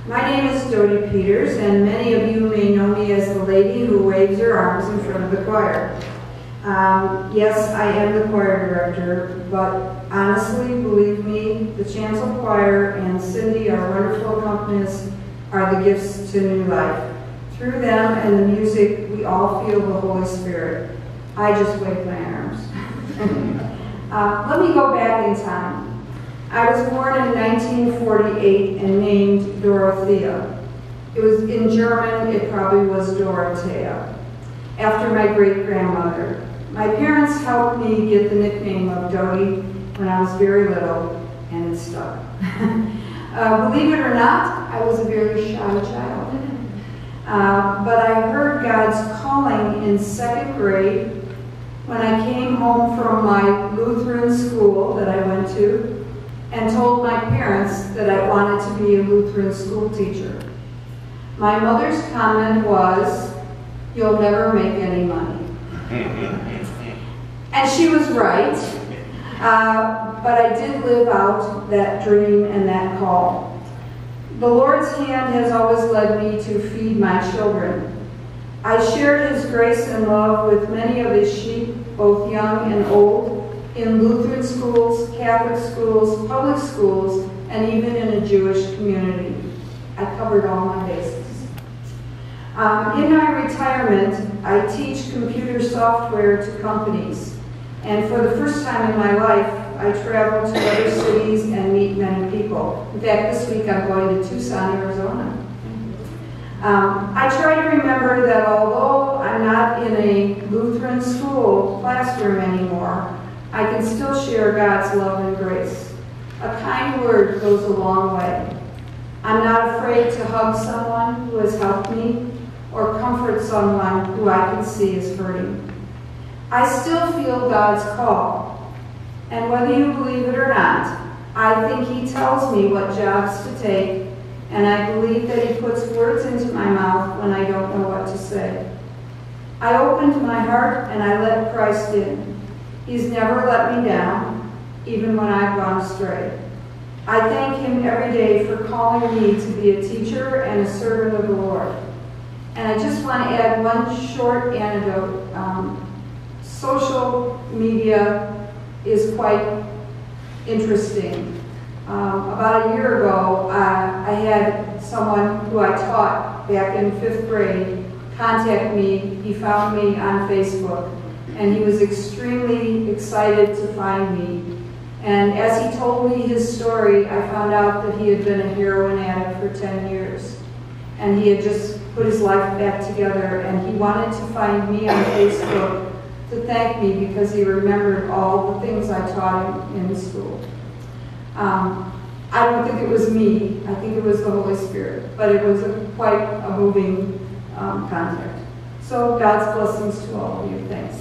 My name is Dodie Peters, and many of you may know me as the lady who waves her arms in front of the choir. Yes, I am the choir director, but honestly, believe me, the chancel choir and Cindy, our wonderful accompanist, are the gifts to new life. Through them and the music, we all feel the Holy Spirit. I just wave my arms. Let me go back in time. I was born in 1948 and named Dorothea. It was in German, it probably was Dorothea, after my great-grandmother. My parents helped me get the nickname of Dodie when I was very little, and it stuck. Believe it or not, I was a very shy child. But I heard God's calling in 2nd grade when I came home from my Lutheran school that I went to and told my parents that I wanted to be a Lutheran school teacher. My mother's comment was, "You'll never make any money." And she was right, but I did live out that dream and that call. The Lord's hand has always led me to feed my children. I shared His grace and love with many of His sheep, both young and old, in Lutheran schools, Catholic schools, public schools, and even in a Jewish community. I covered all my bases. In my retirement, I teach computer software to companies. And for the first time in my life, I travel to other cities and meet many people. In fact, this week I'm going to Tucson, Arizona. I try to remember that although I'm not in a Lutheran school classroom anymore, I can still share God's love and grace. A kind word goes a long way. I'm not afraid to hug someone who has helped me or comfort someone who I can see is hurting. I still feel God's call. And whether you believe it or not, I think He tells me what jobs to take, and I believe that He puts words into my mouth when I don't know what to say. I opened my heart and I let Christ in. He's never let me down, even when I've gone astray. I thank Him every day for calling me to be a teacher and a servant of the Lord. And I just want to add one short anecdote. Social media is quite interesting. About a year ago, I had someone who I taught back in 5th grade contact me. He found me on Facebook, and he was extremely excited to find me. And as he told me his story, I found out that he had been a heroin addict for 10 years. And he had just put his life back together, and he wanted to find me on Facebook to thank me because he remembered all the things I taught him in school. I don't think it was me. I think it was the Holy Spirit. But it was quite a moving contact. So God's blessings to all of you. Thanks.